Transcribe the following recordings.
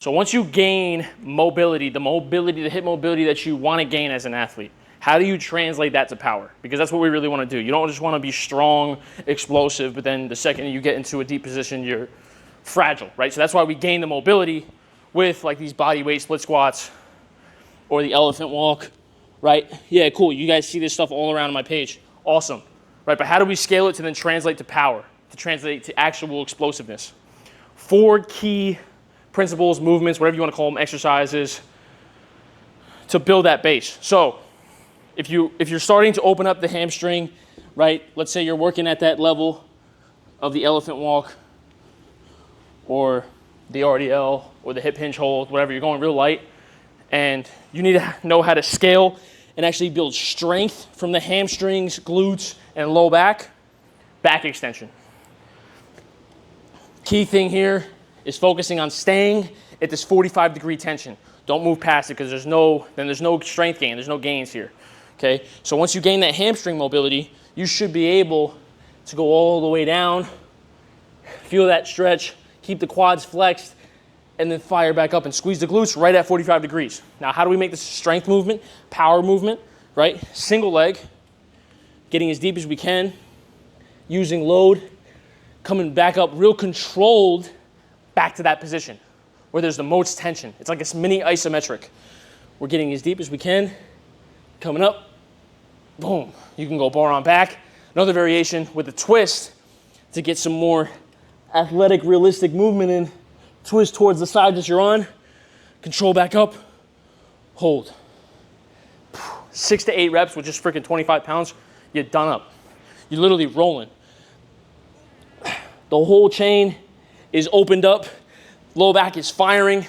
So once you gain mobility, the hip mobility that you want to gain as an athlete, how do you translate that to power? Because that's what we really want to do. You don't just want to be strong, explosive, but then the second you get into a deep position, you're fragile, right? So that's why we gain the mobility with like these body weight split squats or the elephant walk, right? Yeah, cool. You guys see this stuff all around my page. Awesome, right? But how do we scale it to then translate to power, to translate to actual explosiveness? 4 key principles, movements, whatever you want to call them, exercises to build that base. So if you're starting to open up the hamstring, right? Let's say you're working at that level of the elephant walk or the RDL or the hip hinge hold, whatever, you're going real light, and you need to know how to scale and actually build strength from the hamstrings, glutes, and low back extension. Key thing here is focusing on staying at this 45-degree tension. Don't move past it because there's no strength gain, there's no gains here. Okay, so once you gain that hamstring mobility, you should be able to go all the way down, feel that stretch, keep the quads flexed, and then fire back up and squeeze the glutes right at 45 degrees. Now, how do we make this a strength movement, power movement, right? Single leg, getting as deep as we can, using load, coming back up real controlled back to that position where there's the most tension. It's like a mini isometric. We're getting as deep as we can, coming up, boom. You can go bar on back. Another variation with a twist to get some more athletic, realistic movement in. Twist towards the side that you're on, control back up, hold. 6 to 8 reps with just freaking 25 pounds, you're done up. You're literally rolling. The whole chain is opened up, low back is firing,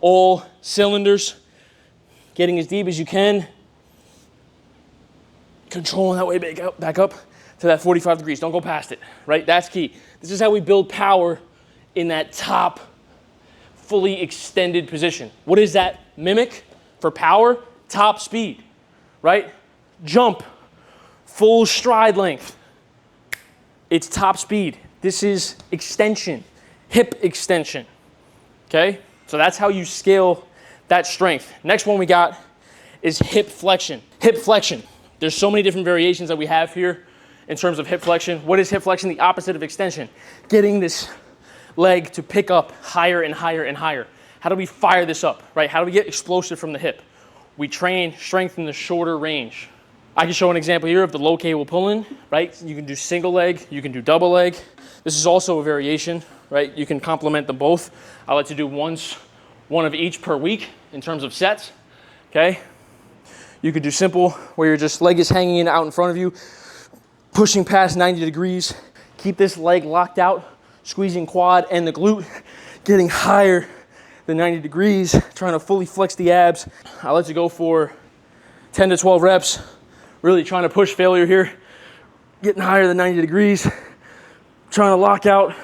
all cylinders, getting as deep as you can, controlling that way back up to that 45 degrees. Don't go past it, right? That's key. This is how we build power in that top, fully extended position. What does that mimic for power? Top speed, right? Jump, full stride length. It's top speed. This is extension. Hip extension, okay? So that's how you scale that strength. Next one we got is hip flexion. Hip flexion. There's so many different variations that we have here in terms of hip flexion. What is hip flexion? The opposite of extension. Getting this leg to pick up higher and higher and higher. How do we fire this up, right? How do we get explosive from the hip? We train strength in the shorter range. I can show an example here of the low cable pull-in, right? You can do single leg, you can do double leg. This is also a variation, right? You can complement them both. I like to do one of each per week in terms of sets, okay? You could do simple where your just leg is hanging in out in front of you, pushing past 90 degrees. Keep this leg locked out, squeezing quad and the glute, getting higher than 90 degrees, trying to fully flex the abs. I like to go for 10 to 12 reps, really trying to push failure here, getting higher than 90 degrees, trying to lock out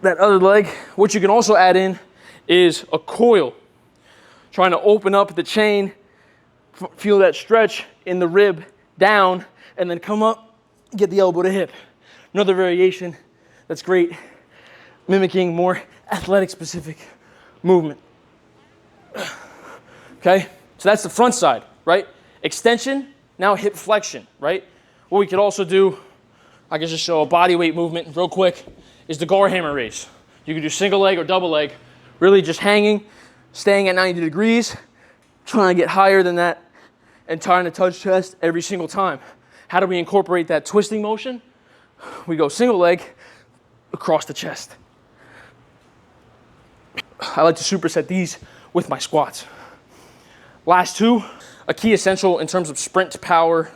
that other leg. What you can also add in is a coil, trying to open up the chain, feel that stretch in the rib down, and then come up, get the elbow to hip. Another variation that's great, mimicking more athletic specific movement. Okay, so that's the front side, right? Extension, now hip flexion, right? What we could also do, I can just show a body weight movement real quick, is the Gar hammer raise. You can do single leg or double leg, really just hanging, staying at 90 degrees, trying to get higher than that, and trying to touch chest every single time. How do we incorporate that twisting motion? We go single leg across the chest. I like to superset these with my squats. Last two, a key essential in terms of sprint power,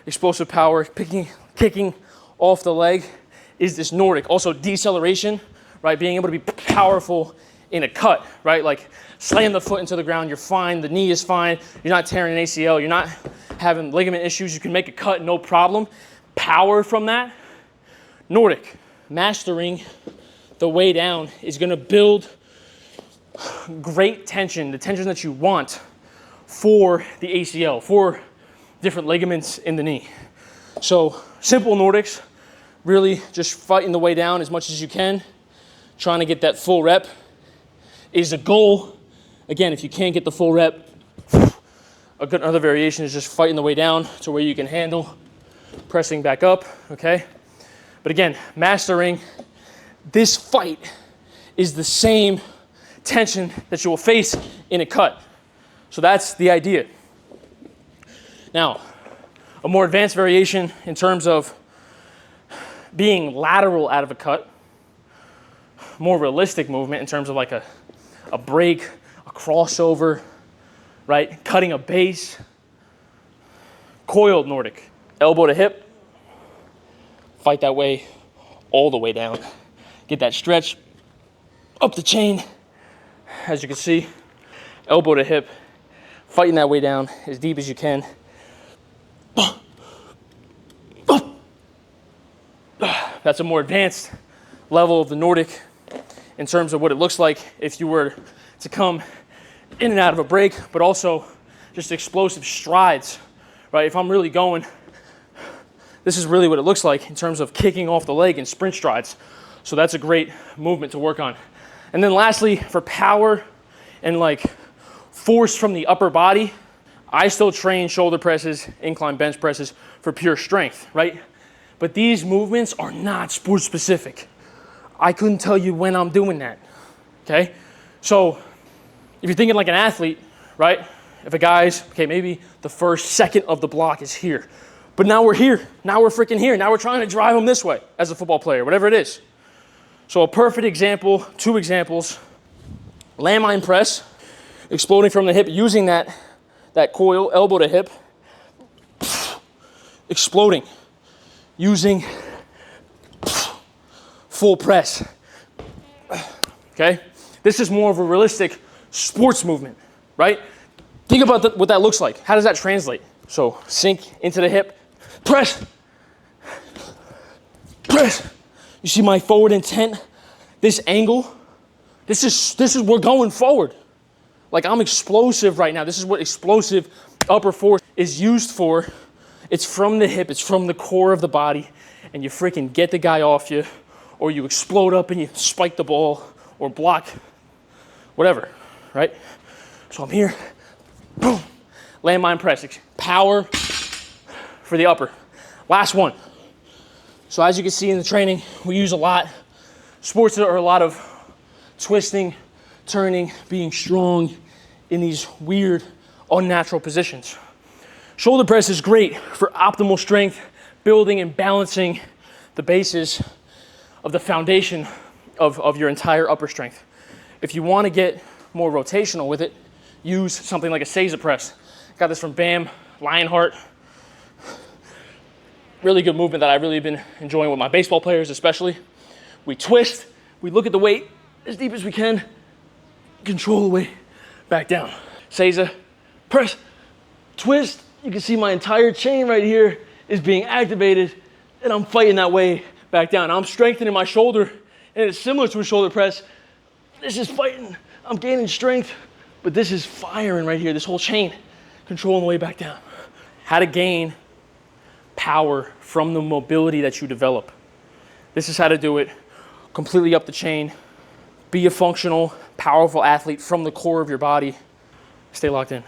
explosive power, kicking off the leg is this Nordic. Also deceleration, right? Being able to be powerful in a cut, right? Like slam the foot into the ground, you're fine, the knee is fine, you're not tearing an ACL, you're not having ligament issues, you can make a cut, no problem. Power from that, Nordic. Mastering the way down is gonna build great tension, the tension that you want for the ACL, for different ligaments in the knee. So simple Nordics, really just fighting the way down as much as you can, trying to get that full rep. is a goal. Again, if you can't get the full rep, another variation is just fighting the way down to where you can handle pressing back up, okay? But again, mastering this fight is the same tension that you will face in a cut. So that's the idea. Now, a more advanced variation in terms of being lateral out of a cut, more realistic movement in terms of like a break, a crossover, right? Cutting a base, coiled Nordic. Elbow to hip, fight that way all the way down. Get that stretch up the chain, as you can see, elbow to hip, fighting that way down as deep as you can. That's a more advanced level of the Nordic in terms of what it looks like if you were to come in and out of a break, but also just explosive strides, right? If I'm really going, this is really what it looks like in terms of kicking off the leg in sprint strides. So that's a great movement to work on. And then lastly, for power and like force from the upper body, I still train shoulder presses, incline bench presses for pure strength, right? But these movements are not sport specific. I couldn't tell you when I'm doing that, okay? So if you're thinking like an athlete, right? If a guy's, okay, maybe the first second of the block is here, but now we're here, now we're freaking here, now we're trying to drive him this way as a football player, whatever it is. So a perfect example, 2 examples, landmine press, exploding from the hip, using that coil, elbow to hip, exploding, using full press, okay? This is more of a realistic sports movement, right? Think about what that looks like. How does that translate? So sink into the hip, press, press. You see my forward intent, this angle, this is we're going forward. Like I'm explosive right now. This is what explosive upper force is used for. It's from the hip, it's from the core of the body, and you freaking get the guy off you, or you explode up and you spike the ball, or block, whatever, right? So I'm here, boom, landmine press, power for the upper. Last one. So as you can see in the training, we use a lot. Sports are a lot of twisting, turning, being strong in these weird, unnatural positions. Shoulder press is great for optimal strength, building and balancing the basis of the foundation of your entire upper strength. If you want to get more rotational with it, use something like a Seiza press. Got this from Bam, Lionheart. Really good movement that I've really been enjoying with my baseball players especially. We twist, we look at the weight as deep as we can, control the weight, back down. Seiza, press, twist. You can see my entire chain right here is being activated and I'm fighting that way back down. I'm strengthening my shoulder and it's similar to a shoulder press. This is fighting, I'm gaining strength, but this is firing right here, this whole chain, controlling the way back down. How to gain power from the mobility that you develop. This is how to do it, completely up the chain. Be a functional, powerful athlete from the core of your body. Stay locked in.